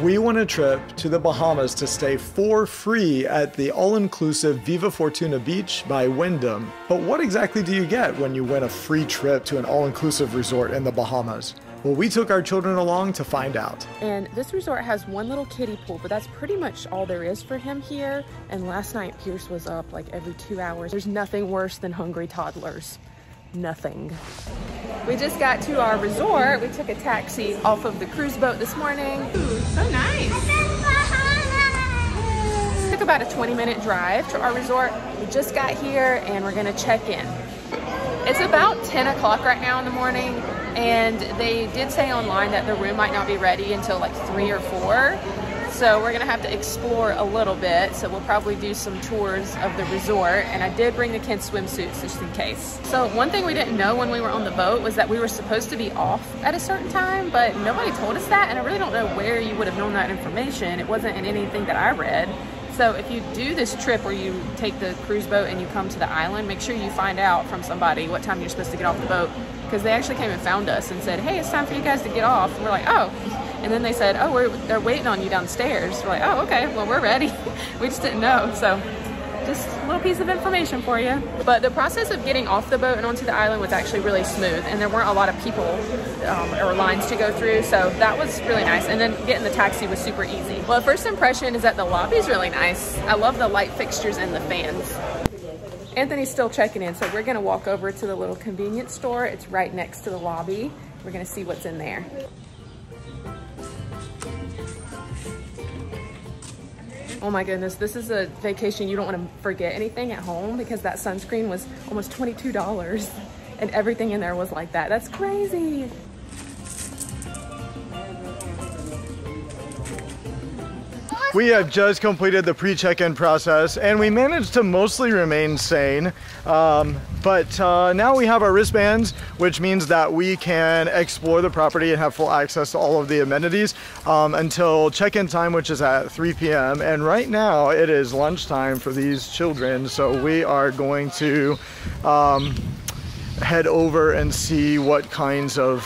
We won a trip to the Bahamas to stay for free at the all-inclusive Viva Fortuna Beach by Wyndham. But what exactly do you get when you win a free trip to an all-inclusive resort in the Bahamas? Well, we took our children along to find out. And this resort has one little kiddie pool, but that's pretty much all there is for him here. And last night, Pierce was up like every 2 hours. There's nothing worse than hungry toddlers. Nothing. We just got to our resort. We took a taxi off of the cruise boat this morning. Ooh, so nice. Took about a 20-minute drive to our resort. We just got here and we're gonna check in. It's about 10 o'clock right now in the morning, and they did say online that the room might not be ready until like 3 or 4. So we're gonna have to explore a little bit. So we'll probably do some tours of the resort, and I did bring the kids' swimsuits just in case. So one thing we didn't know when we were on the boat was that we were supposed to be off at a certain time, but nobody told us that, and I really don't know where you would have known that information. It wasn't in anything that I read. So if you do this trip where you take the cruise boat and you come to the island, make sure you find out from somebody what time you're supposed to get off the boat, because they actually came and found us and said, hey, it's time for you guys to get off. And we're like, oh. And then they said, oh, they're waiting on you downstairs. We're like, oh, okay, well, we're ready. We just didn't know. So just a little piece of information for you. But the process of getting off the boat and onto the island was actually really smooth, and there weren't a lot of people or lines to go through, so that was really nice. And then getting the taxi was super easy. Well, first impression is that the lobby's really nice. I love the light fixtures and the fans. Anthony's still checking in, so we're gonna walk over to the little convenience store. It's right next to the lobby. We're gonna see what's in there. Oh my goodness, this is a vacation you don't want to forget anything at home, because that sunscreen was almost $22 and everything in there was like that. That's crazy. We have just completed the pre-check-in process and we managed to mostly remain sane. But now we have our wristbands, which means that we can explore the property and have full access to all of the amenities until check-in time, which is at 3 p.m. And right now it is lunchtime for these children. So we are going to head over and see what kinds of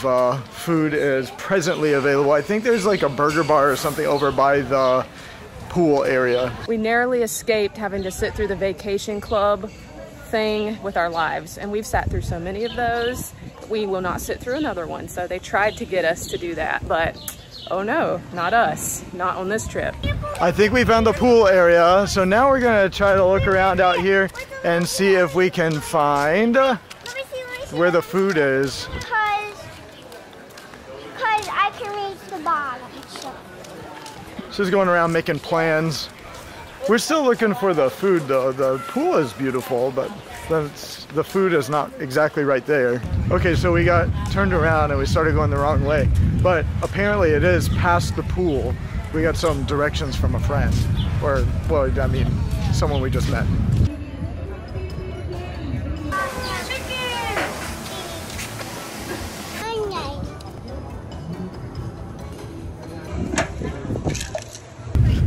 food is presently available. I think there's like a burger bar or something over by the pool area. We narrowly escaped having to sit through the vacation club thing with our lives, and we've sat through so many of those. We will not sit through another one. So they tried to get us to do that, but oh no, not us, not on this trip. I think we found the pool area, so now we're gonna try to look around out here and see if we can find where the food is. Because I can reach the bottom. She's going around making plans. We're still looking for the food though. The pool is beautiful, but the food is not exactly right there. Okay, so we got turned around and we started going the wrong way. But apparently it is past the pool. We got some directions from a friend. Or, well, I mean, someone we just met.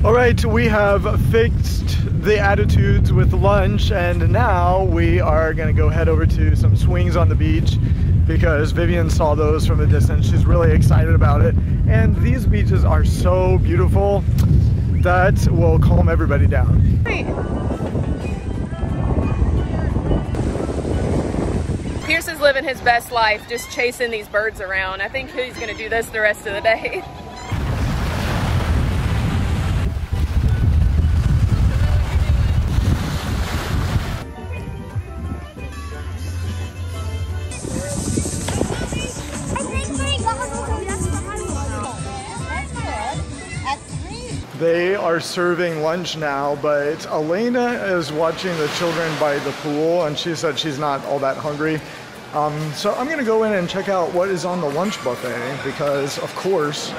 All right, we have fixed the attitudes with lunch, and now we are gonna go head over to some swings on the beach because Vivian saw those from a distance. She's really excited about it. And these beaches are so beautiful that will calm everybody down. Hey. Pierce is living his best life, just chasing these birds around. I think he's gonna do this the rest of the day. They are serving lunch now, but Elena is watching the children by the pool, and she said she's not all that hungry. So I'm gonna go in and check out what is on the lunch buffet, because of course,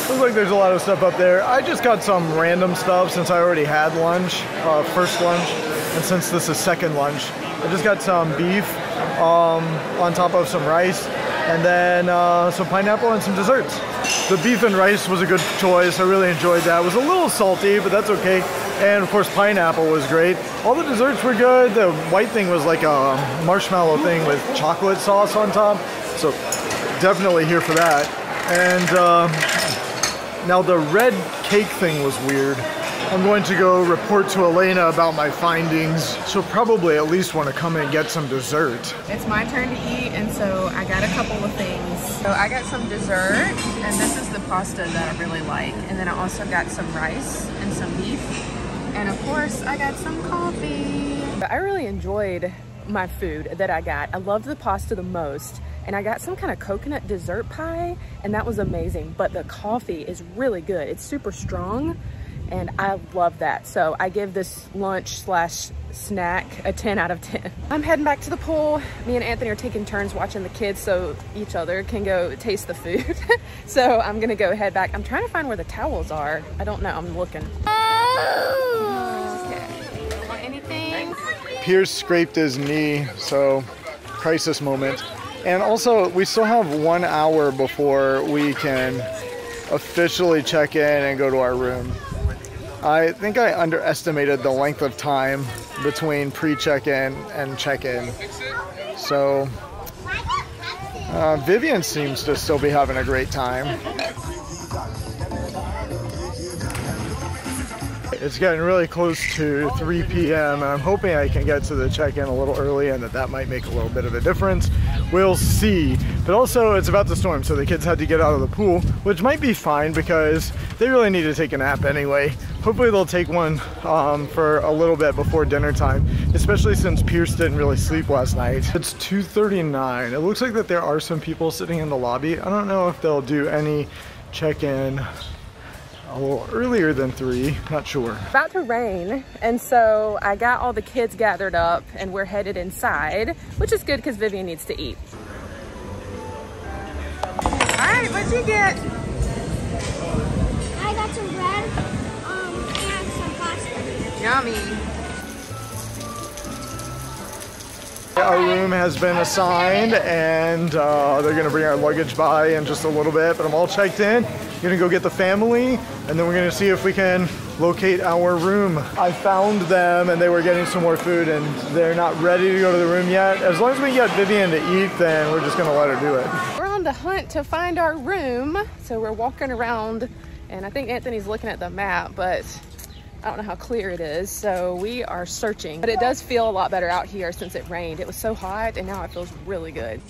looks like there's a lot of stuff up there. I just got some random stuff since I already had lunch, first lunch, and since this is second lunch, I just got some beef on top of some rice, and then some pineapple and some desserts. The beef and rice was a good choice. I really enjoyed that. It was a little salty, but that's okay. And of course, pineapple was great. All the desserts were good. The white thing was like a marshmallow thing with chocolate sauce on top. So definitely here for that. And now the red cake thing was weird. I'm going to go report to Elena about my findings. She'll probably at least want to come and get some dessert. It's my turn to eat, and so I got a couple of things. So I got some dessert, and this is the pasta that I really like. And then I also got some rice and some beef. And of course, I got some coffee. I really enjoyed my food that I got. I loved the pasta the most. And I got some kind of coconut dessert pie, and that was amazing. But the coffee is really good. It's super strong, and I love that. So I give this lunch slash snack a 10 out of 10. I'm heading back to the pool. Me and Anthony are taking turns watching the kids so each other can go taste the food. So I'm gonna go head back. I'm trying to find where the towels are. I don't know, I'm looking. Okay, want anything? Pierce scraped his knee, so crisis moment. And also, we still have 1 hour before we can officially check in and go to our room. I think I underestimated the length of time between pre-check-in and check-in. So, Vivian seems to still be having a great time. It's getting really close to 3 p.m. and I'm hoping I can get to the check-in a little early and that might make a little bit of a difference. We'll see. But also it's about to storm, so the kids had to get out of the pool, which might be fine because they really need to take a nap anyway. Hopefully they'll take one for a little bit before dinner time, especially since Pierce didn't really sleep last night. It's 2:39. It looks like that there are some people sitting in the lobby. I don't know if they'll do any check-in a little earlier than 3, not sure. About to rain, and so I got all the kids gathered up and we're headed inside, which is good because Vivian needs to eat. All right, what'd you get? I got some bread and some pasta. Yummy. Our room has been assigned and they're gonna bring our luggage by in just a little bit, but I'm all checked in. Gonna go get the family and then we're gonna see if we can locate our room. I found them and they were getting some more food and they're not ready to go to the room yet. As long as we get Vivian to eat, then we're just gonna let her do it. We're on the hunt to find our room. So we're walking around and I think Anthony's looking at the map, but I don't know how clear it is, so we are searching. But it does feel a lot better out here since it rained. It was so hot, and now it feels really good.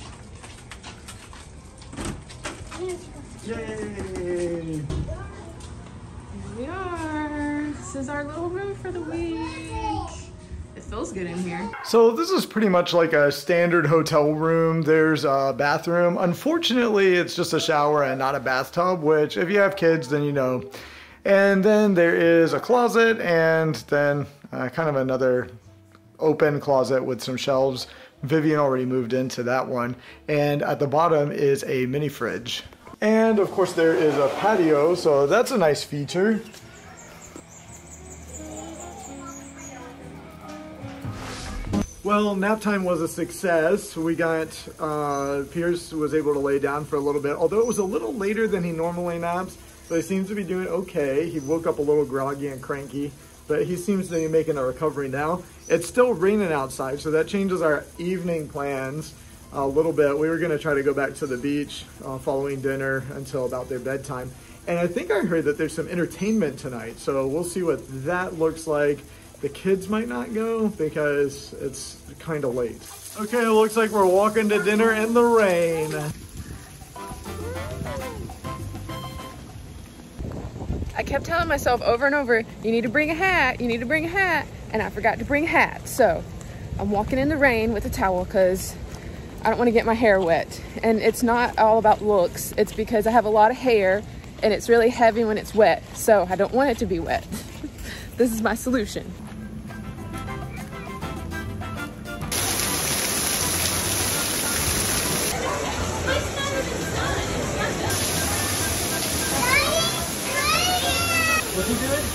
Yay! Here we are. This is our little room for the week. It feels good in here. So this is pretty much like a standard hotel room. There's a bathroom. Unfortunately, it's just a shower and not a bathtub, which if you have kids, then you know. And then there is a closet and then kind of another open closet with some shelves. Vivian already moved into that one. And at the bottom is a mini fridge. And of course there is a patio, so that's a nice feature. Well, nap time was a success. We got, Pierce was able to lay down for a little bit, although it was a little later than he normally naps. So he seems to be doing okay. He woke up a little groggy and cranky, but he seems to be making a recovery now. It's still raining outside, so that changes our evening plans a little bit. We were gonna try to go back to the beach following dinner until about their bedtime. And I think I heard that there's some entertainment tonight, so we'll see what that looks like. The kids might not go because it's kind of late. Okay, it looks like we're walking to dinner in the rain. I kept telling myself over and over, you need to bring a hat, you need to bring a hat, and I forgot to bring a hat. So I'm walking in the rain with a towel because I don't want to get my hair wet. And it's not all about looks, it's because I have a lot of hair and it's really heavy when it's wet, so I don't want it to be wet. This is my solution. What's he doing?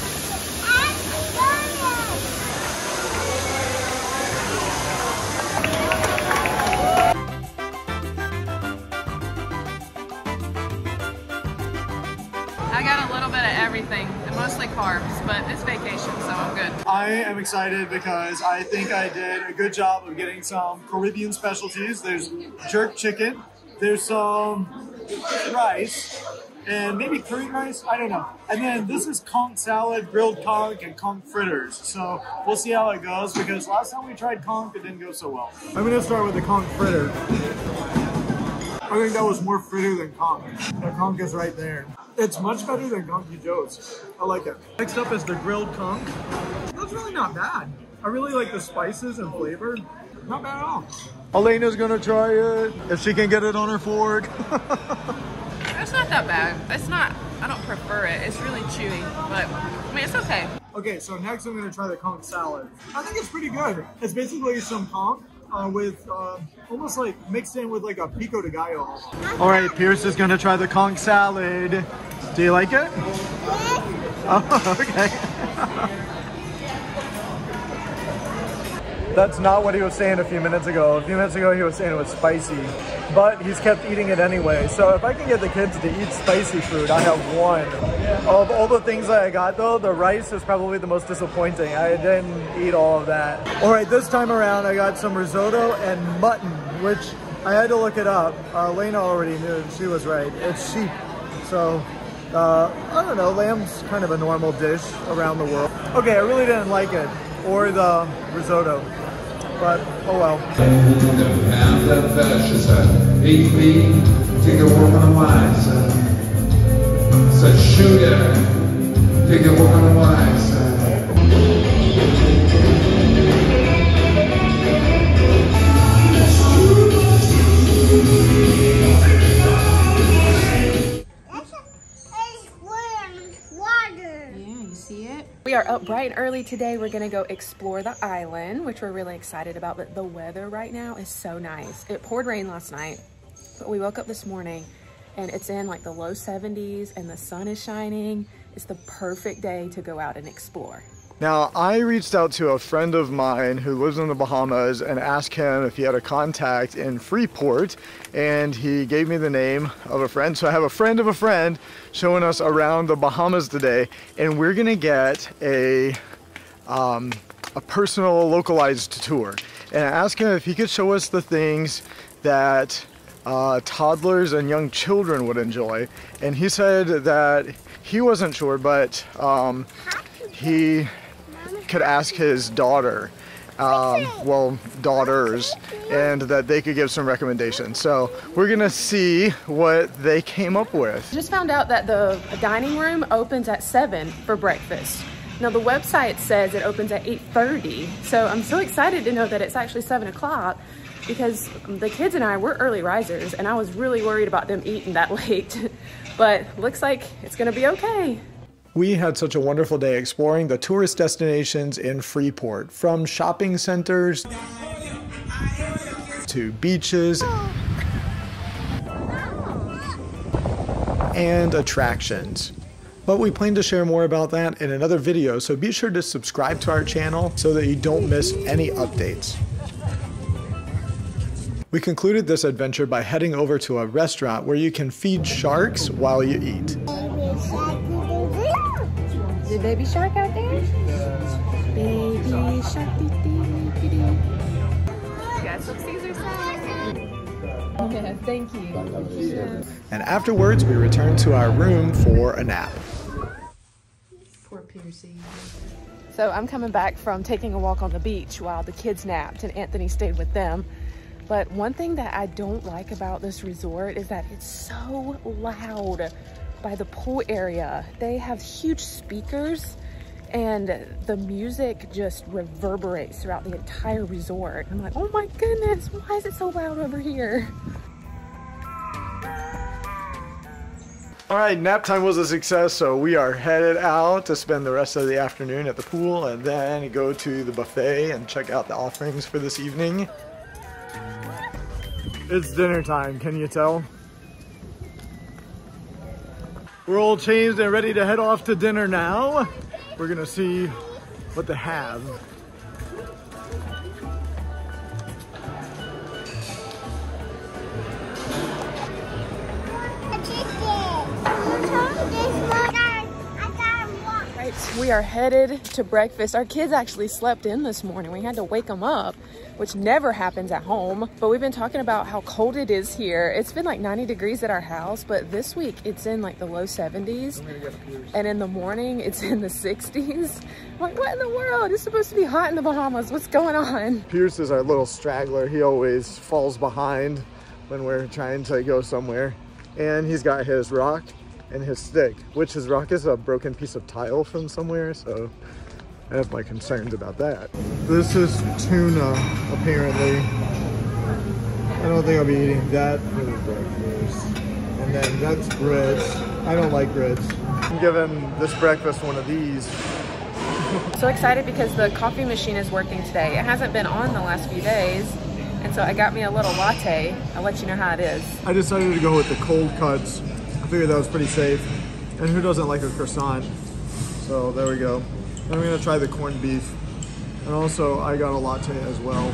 I got a little bit of everything, and mostly carbs, but it's vacation, so I'm good. I am excited because I think I did a good job of getting some Caribbean specialties. There's jerk chicken, there's some rice, and maybe curry rice. I don't know. And then this is conch salad, grilled conch, and conch fritters. So we'll see how it goes because last time we tried conch, it didn't go so well. I'm gonna start with the conch fritter. I think that was more fritter than conch. The conch is right there. It's much better than Conky Joe's. I like it. Next up is the grilled conch. That's really not bad. I really like the spices and flavor. Not bad at all. Elena's gonna try it, if she can get it on her fork. It's not that bad. It's not, I don't prefer it. It's really chewy, but I mean, it's okay. Okay, so next I'm gonna try the conch salad. I think it's pretty good. It's basically some conch with almost like mixed in with like a pico de gallo. All right, Pierce is gonna try the conch salad. Do you like it? Oh, okay. That's not what he was saying a few minutes ago. A few minutes ago he was saying it was spicy, but he's kept eating it anyway. So if I can get the kids to eat spicy food, I have one. Of all the things that I got though, the rice is probably the most disappointing. I didn't eat all of that. All right, this time around I got some risotto and mutton, which I had to look it up. Lena already knew, she was right. It's sheep. So I don't know, lamb's kind of a normal dish around the world. Okay, I really didn't like it, or the risotto. But, oh well. And that she said, 8 feet, take a walk on the line, son. Said, shoot it, take a walk on the line, son. We are up bright and early today. We're gonna go explore the island, which we're really excited about, but the weather right now is so nice. It poured rain last night, but we woke up this morning and it's in like the low 70s and the sun is shining. It's the perfect day to go out and explore. Now, I reached out to a friend of mine who lives in the Bahamas and asked him if he had a contact in Freeport, and he gave me the name of a friend. So I have a friend of a friend showing us around the Bahamas today, and we're gonna get a personal localized tour. And I asked him if he could show us the things that toddlers and young children would enjoy. And he said that he wasn't sure, but he could ask his daughter, well, daughters, and that they could give some recommendations. So we're gonna see what they came up with. Just found out that the dining room opens at 7 for breakfast. Now the website says it opens at 8:30, so I'm so excited to know that it's actually 7 o'clock because the kids and I, we're early risers, and I was really worried about them eating that late, but looks like it's gonna be okay. We had such a wonderful day exploring the tourist destinations in Freeport, from shopping centers to beaches and attractions. But we plan to share more about that in another video, so be sure to subscribe to our channel so that you don't miss any updates. We concluded this adventure by heading over to a restaurant where you can feed sharks while you eat. Is there baby shark out there? Baby shark, got some Caesar salad. Yeah, thank you. And afterwards, we returned to our room for a nap. Poor Piercy. So I'm coming back from taking a walk on the beach while the kids napped and Anthony stayed with them. But one thing that I don't like about this resort is that it's so loud. By the pool area, they have huge speakers and the music just reverberates throughout the entire resort. I'm like, oh my goodness, why is it so loud over here? All right, nap time was a success, so we are headed out to spend the rest of the afternoon at the pool and then go to the buffet and check out the offerings for this evening. It's dinner time, can you tell? We're all changed and ready to head off to dinner now. We're gonna see what they have. right, we are headed to breakfast. Our kids actually slept in this morning. We had to wake them up, which never happens at home. But we've been talking about how cold it is here. It's been like 90 degrees at our house, but this week it's in like the low 70s. And in the morning it's in the 60s. I'm like, what in the world? It's supposed to be hot in the Bahamas. What's going on? Pierce is our little straggler. He always falls behind when we're trying to go somewhere. And he's got his rock and his stick, which his rock is a broken piece of tile from somewhere, so I have my concerns about that. This is tuna, apparently. I don't think I'll be eating that for breakfast. And then that's grits. I don't like grits. I'm giving this breakfast one of these. So excited because the coffee machine is working today. It hasn't been on the last few days, and so I got me a little latte. I'll let you know how it is. I decided to go with the cold cuts. I figured that was pretty safe. And who doesn't like a croissant? So there we go. And I'm gonna try the corned beef. And also I got a latte as well.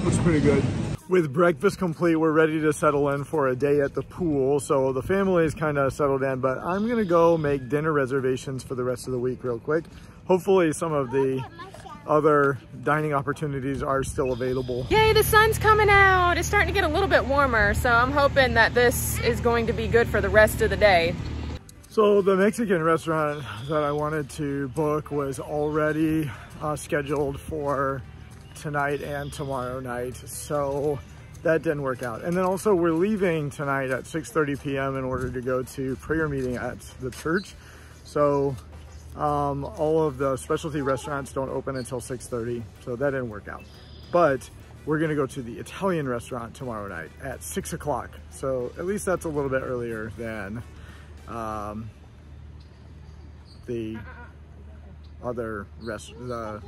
Looks pretty good. With breakfast complete, we're ready to settle in for a day at the pool. So the family is kind of settled in, but I'm gonna go make dinner reservations for the rest of the week real quick. Hopefully some of the other dining opportunities are still available. Yay, the sun's coming out. It's starting to get a little bit warmer, so I'm hoping that this is going to be good for the rest of the day. So the Mexican restaurant that I wanted to book was already scheduled for tonight and tomorrow night, so that didn't work out. And then also we're leaving tonight at 6:30 p.m. in order to go to prayer meeting at the church. So all of the specialty restaurants don't open until 6:30, so that didn't work out. But we're gonna go to the Italian restaurant tomorrow night at 6 o'clock. So at least that's a little bit earlier than the other the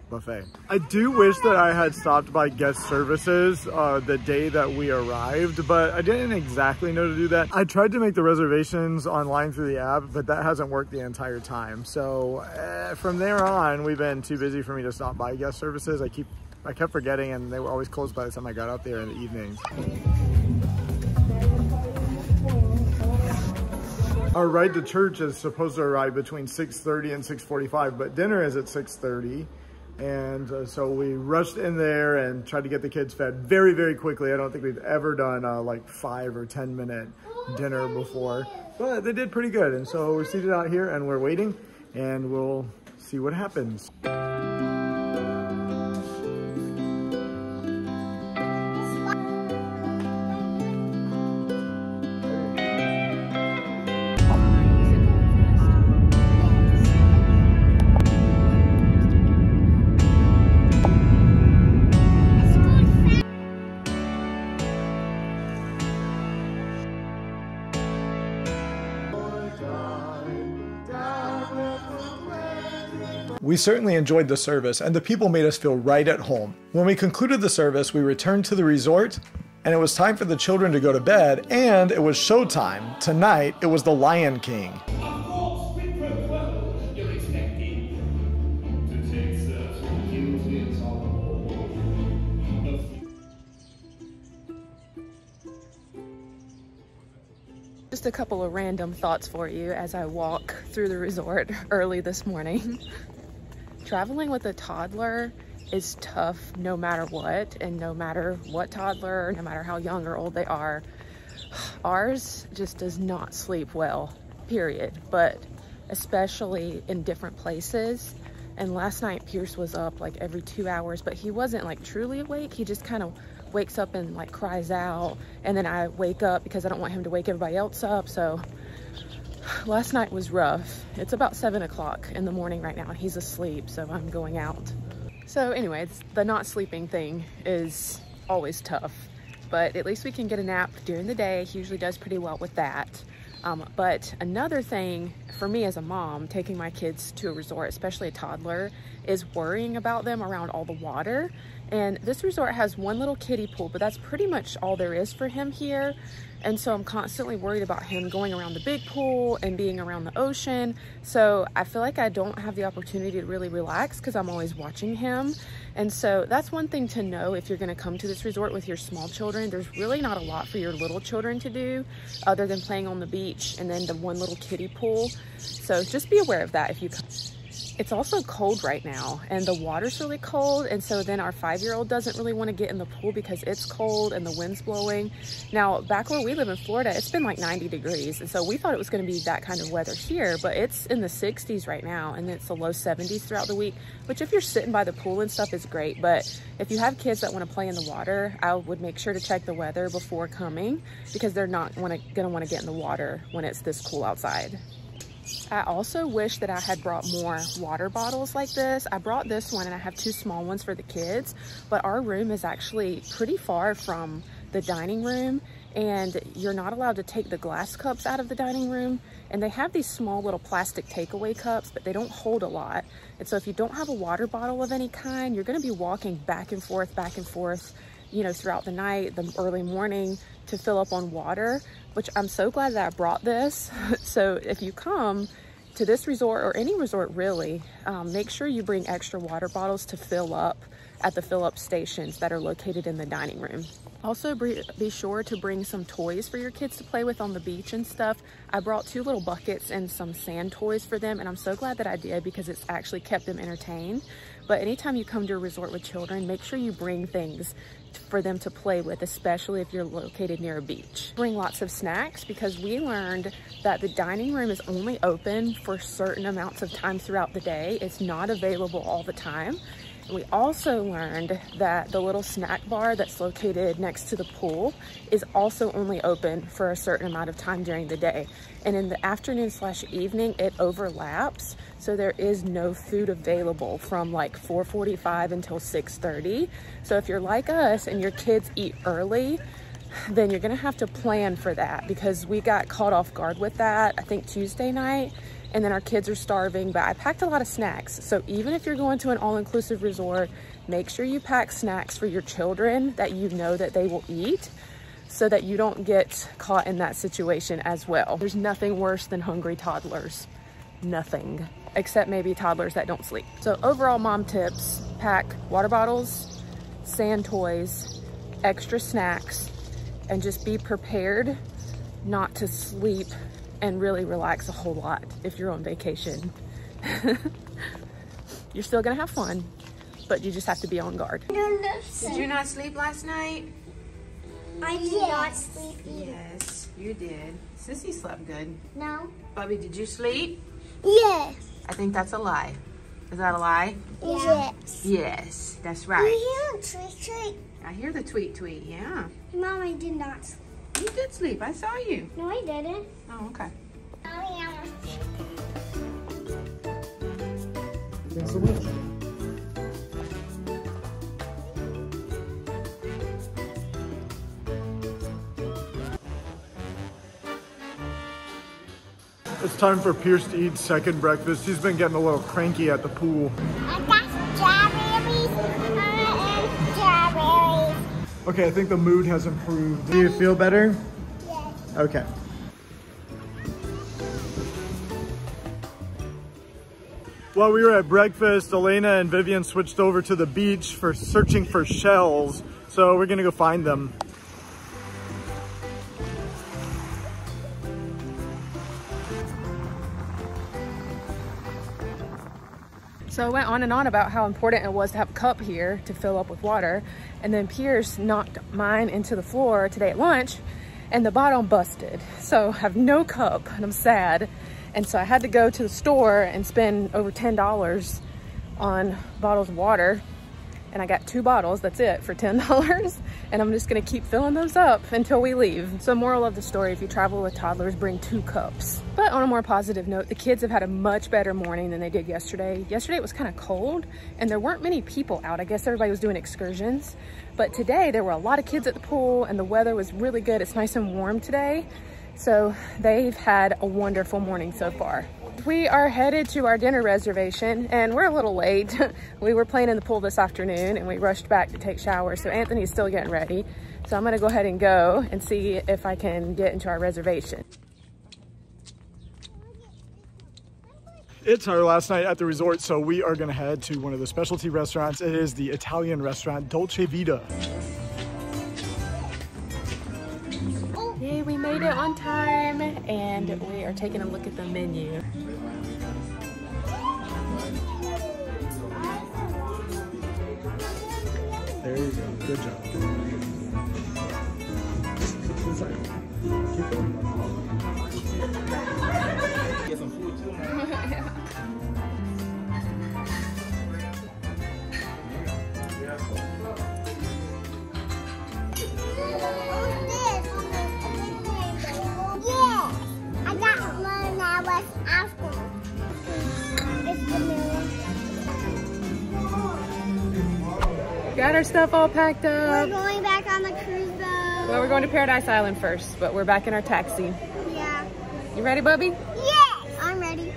buffet. I do wish that I had stopped by guest services the day that we arrived, but I didn't exactly know to do that. I tried to make the reservations online through the app, but that hasn't worked the entire time. So from there on, we've been too busy for me to stop by guest services. I kept forgetting, and they were always closed by the time I got out there in the evenings. Our ride to church is supposed to arrive between 6:30 and 6:45, but dinner is at 6:30. And so we rushed in there and tried to get the kids fed very, very quickly. I don't think we've ever done like 5 or 10 minute dinner before, but they did pretty good. And so we're seated out here and we're waiting, and we'll see what happens. We certainly enjoyed the service, and the people made us feel right at home. When we concluded the service, we returned to the resort, and it was time for the children to go to bed, and it was showtime. Tonight, it was the Lion King. Just a couple of random thoughts for you as I walk through the resort early this morning. Traveling with a toddler is tough no matter what, and no matter what toddler, no matter how young or old they are. Ours just does not sleep well, period, but especially in different places. And last night Pierce was up like every 2 hours, but he wasn't like truly awake. He just kind of wakes up and like cries out, and then I wake up because I don't want him to wake everybody else up. So last night was rough. It's about 7 o'clock in the morning right now, and he's asleep, so I'm going out. So anyways, the not sleeping thing is always tough, but at least we can get a nap during the day. He usually does pretty well with that. But another thing for me as a mom, taking my kids to a resort, especially a toddler, is worrying about them around all the water. And this resort has one little kiddie pool, but that's pretty much all there is for him here. And so I'm constantly worried about him going around the big pool and being around the ocean. So I feel like I don't have the opportunity to really relax because I'm always watching him. And so that's one thing to know if you're going to come to this resort with your small children. There's really not a lot for your little children to do other than playing on the beach and then the one little kiddie pool. So just be aware of that if you come. It's also cold right now and the water's really cold, and so then our 5-year-old doesn't really want to get in the pool because it's cold and the wind's blowing. Now back where we live in Florida, it's been like 90 degrees, and so we thought it was going to be that kind of weather here, but it's in the 60s right now, and it's the low 70s throughout the week, which if you're sitting by the pool and stuff is great. But if you have kids that want to play in the water, I would make sure to check the weather before coming because they're not going to want to get in the water when it's this cool outside. I also wish that I had brought more water bottles like this. I brought this one and I have 2 small ones for the kids, but our room is actually pretty far from the dining room and you're not allowed to take the glass cups out of the dining room. And they have these small little plastic takeaway cups, but they don't hold a lot. And so if you don't have a water bottle of any kind, you're going to be walking back and forth, you know, throughout the night, the early morning to fill up on water, which I'm so glad that I brought this. So if you come to this resort or any resort really, make sure you bring extra water bottles to fill up at the fill up stations that are located in the dining room. Also be sure to bring some toys for your kids to play with on the beach and stuff. I brought 2 little buckets and some sand toys for them, and I'm so glad that I did because it's actually kept them entertained. But anytime you come to a resort with children, make sure you bring things for them to play with, especially if you're located near a beach. Bring lots of snacks because we learned that the dining room is only open for certain amounts of time throughout the day. It's not available all the time. We also learned that the little snack bar that's located next to the pool is also only open for a certain amount of time during the day. And in the afternoon/evening, it overlaps. So there is no food available from like 4:45 until 6:30. So if you're like us and your kids eat early, then you're gonna have to plan for that because we got caught off guard with that, I think Tuesday night. And then our kids are starving, but I packed a lot of snacks. So even if you're going to an all-inclusive resort, make sure you pack snacks for your children that you know that they will eat so that you don't get caught in that situation as well. There's nothing worse than hungry toddlers. Nothing, except maybe toddlers that don't sleep. So overall mom tips: pack water bottles, sand toys, extra snacks, and just be prepared not to sleep and really relax a whole lot if you're on vacation. You're still gonna have fun, but you just have to be on guard. Did you not sleep last night? I did not sleep either. Yes, you did. Sissy slept good. No. Bubby, did you sleep? Yes. I think that's a lie. Is that a lie? Yeah. Yes, that's right. You hear a tweet tweet? I hear the tweet tweet, yeah. Mom, I did not sleep. You did sleep, I saw you. No, I didn't. Oh, okay. Thanks so much. It's time for Pierce to eat second breakfast. He's been getting a little cranky at the pool. I got strawberries and strawberries. Okay, I think the mood has improved. Do you feel better? Yes. Okay. While we were at breakfast, Elena and Vivian switched over to the beach for searching for shells. So we're gonna go find them. So I went on and on about how important it was to have a cup here to fill up with water. And then Pierce knocked mine into the floor today at lunch and the bottom busted. So I have no cup and I'm sad. And so I had to go to the store and spend over $10 on bottles of water. And I got 2 bottles, that's it, for $10. And I'm just gonna keep filling those up until we leave. So moral of the story, if you travel with toddlers, bring 2 cups. But on a more positive note, the kids have had a much better morning than they did yesterday. Yesterday it was kind of cold and there weren't many people out. I guess everybody was doing excursions. But today there were a lot of kids at the pool and the weather was really good. It's nice and warm today. So they've had a wonderful morning so far. We are headed to our dinner reservation and we're a little late. We were playing in the pool this afternoon and we rushed back to take showers. So Anthony's still getting ready. So I'm gonna go ahead and go and see if I can get into our reservation. It's our last night at the resort, so we are gonna head to one of the specialty restaurants. It is the Italian restaurant, Dolce Vita. Yay, we made it on time, and we are taking a look at the menu. There you go, good job. Inside. Keep going. Get some food too, man. I got one that was after. It's vanilla. Got our stuff all packed We're up. going back on the cruise boat. Well, we're going to Paradise Island first, but we're back in our taxi. Yeah. You ready, Bubby? Yes! I'm ready.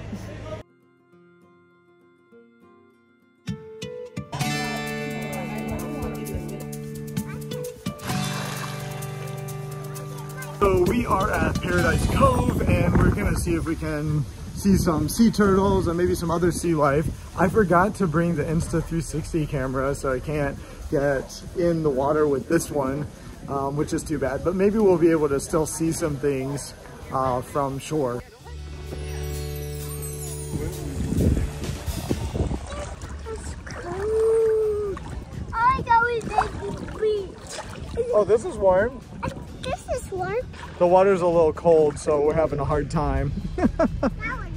So we are at Paradise Cove, and we're gonna see if we can see some sea turtles and maybe some other sea life. I forgot to bring the Insta360 camera, so I can't get in the water with this one, which is too bad. But maybe we'll be able to still see some things from shore. I thought we did the beach. Oh, this is warm. This is warm. The water's a little cold, so we're having a hard time.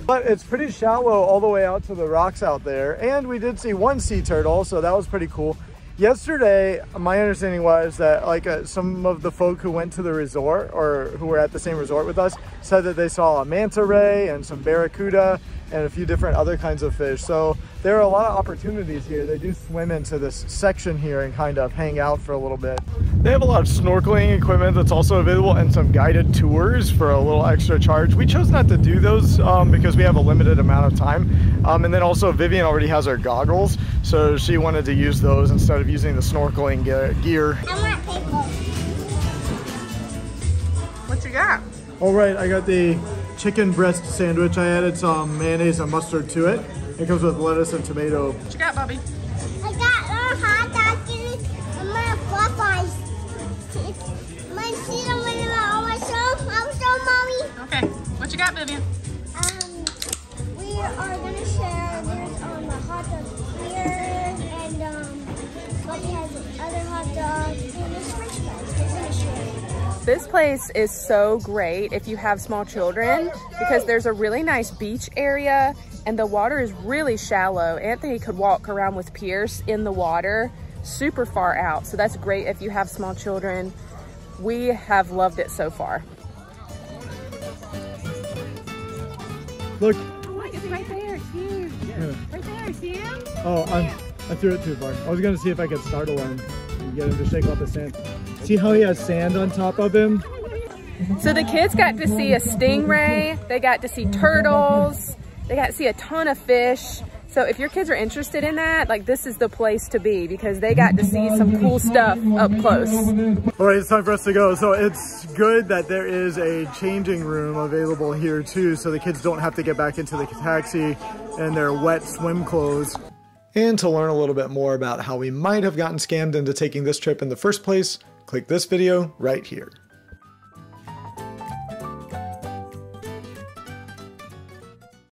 But it's pretty shallow all the way out to the rocks out there. And we did see one sea turtle, so that was pretty cool. Yesterday, my understanding was that some of the folk who went to the resort or who were at the same resort with us said that they saw a manta ray and some barracuda and a few different other kinds of fish. So there are a lot of opportunities here. They do swim into this section here and kind of hang out for a little bit. They have a lot of snorkeling equipment that's also available and some guided tours for a little extra charge. We chose not to do those because we have a limited amount of time. And then also Vivian already has her goggles, so she wanted to use those instead of using the snorkeling gear. I want paper. What you got? All right, I got the chicken breast sandwich. I added some mayonnaise and mustard to it. It comes with lettuce and tomato. What you got, Bubby? I got hot dogs and my Popeyes. My seat on my show, Mommy. Okay. What you got, Vivian? We are gonna share. There's a hot dog here, and Bobby has other hot dogs, and there's French fries. We're gonna share. This place is so great if you have small children because there's a really nice beach area and the water is really shallow. Anthony could walk around with Pierce in the water super far out. So that's great if you have small children. We have loved it so far. Look. Oh, look, it's right there. It's huge. Yeah. Right there. See him? Oh, I threw it too far. I was gonna see if I could startle him and get him to shake off the sand. See how he has sand on top of him? So the kids got to see a stingray. They got to see turtles. They got to see a ton of fish. So if your kids are interested in that, this is the place to be because they got to see some cool stuff up close. All right, it's time for us to go. So it's good that there is a changing room available here too, so the kids don't have to get back into the taxi in their wet swim clothes. And to learn a little bit more about how we might have gotten scammed into taking this trip in the first place, click this video right here.